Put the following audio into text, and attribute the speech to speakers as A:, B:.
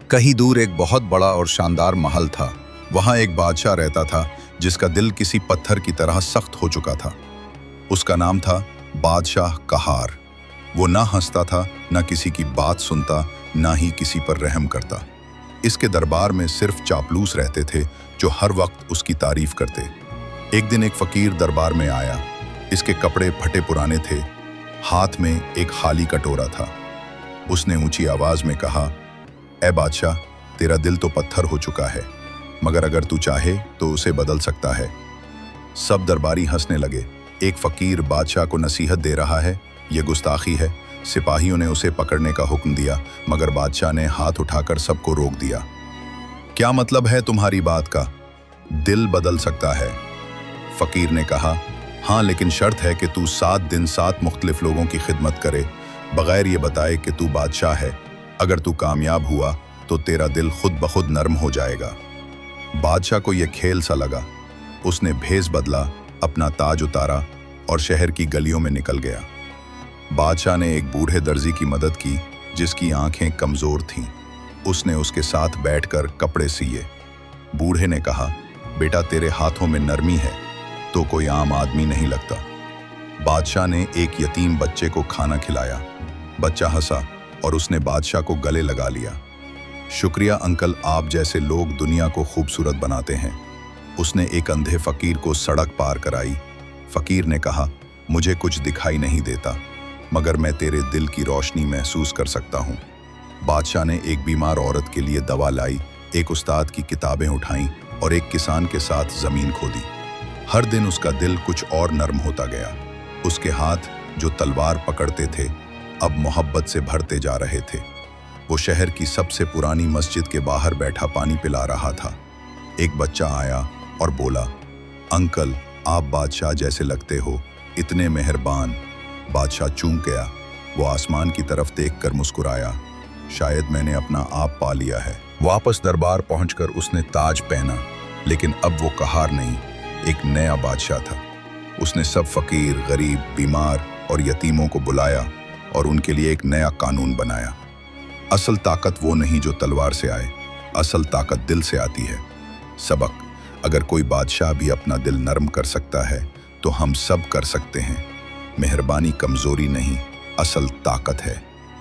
A: कहीं दूर एक बहुत बड़ा और शानदार महल था। वहां एक बादशाह रहता था जिसका दिल किसी पत्थर की तरह सख्त हो चुका था। उसका नाम था बादशाह कहार। वो ना हंसता था, ना किसी की बात सुनता, ना ही किसी पर रहम करता। इसके दरबार में सिर्फ चापलूस रहते थे जो हर वक्त उसकी तारीफ करते। एक दिन एक फकीर दरबार में आया। इसके कपड़े फटे पुराने थे, हाथ में एक खाली कटोरा था। उसने ऊंची आवाज में कहा, ए बादशाह, तेरा दिल तो पत्थर हो चुका है, मगर अगर तू चाहे तो उसे बदल सकता है। सब दरबारी हंसने लगे। एक फकीर बादशाह को नसीहत दे रहा है, ये गुस्ताखी है। सिपाहियों ने उसे पकड़ने का हुक्म दिया, मगर बादशाह ने हाथ उठाकर सबको रोक दिया। क्या मतलब है तुम्हारी बात का? दिल बदल सकता है। फकीर ने कहा, हाँ, लेकिन शर्त है कि तू 7 दिन 7 मुख्तलिफ लोगों की खिदमत करे, बगैर ये बताए कि तू बादशाह है। अगर तू कामयाब हुआ तो तेरा दिल खुद ब खुद नरम हो जाएगा। बादशाह को यह खेल सा लगा। उसने भेष बदला, अपना ताज उतारा और शहर की गलियों में निकल गया। बादशाह ने एक बूढ़े दर्जी की मदद की जिसकी आंखें कमजोर थीं। उसने उसके साथ बैठकर कपड़े सिए। बूढ़े ने कहा, बेटा, तेरे हाथों में नरमी है तो कोई आम आदमी नहीं लगता। बादशाह ने एक यतीम बच्चे को खाना खिलाया। बच्चा हंसा और उसने बादशाह को गले लगा लिया। शुक्रिया अंकल, आप जैसे लोग दुनिया को खूबसूरत बनाते हैं। उसने एक अंधे फकीर को सड़क पार कराई। फकीर ने कहा, मुझे कुछ दिखाई नहीं देता, मगर मैं तेरे दिल की रोशनी महसूस कर सकता हूँ। बादशाह ने एक बीमार औरत के लिए दवा लाई, एक उस्ताद की किताबें उठाईं और एक किसान के साथ जमीन खोदी। हर दिन उसका दिल कुछ और नरम होता गया। उसके हाथ जो तलवार पकड़ते थे अब मोहब्बत से भरते जा रहे थे। वो शहर की सबसे पुरानी मस्जिद के बाहर बैठा पानी पिला रहा था। एक बच्चा आया और बोला, अंकल, आप बादशाह जैसे लगते हो, इतने मेहरबान। बादशाह चूक गया। वो आसमान की तरफ देखकर मुस्कुराया, शायद मैंने अपना आप पा लिया है। वापस दरबार पहुंचकर उसने ताज पहना, लेकिन अब वो कहार नहीं, एक नया बादशाह था। उसने सब फकीर, गरीब, बीमार और यतीमों को बुलाया और उनके लिए एक नया कानून बनाया। असल ताकत वो नहीं जो तलवार से आए, असल ताकत दिल से आती है। सबक, अगर कोई बादशाह भी अपना दिल नरम कर सकता है तो हम सब कर सकते हैं। मेहरबानी कमजोरी नहीं, असल ताकत है।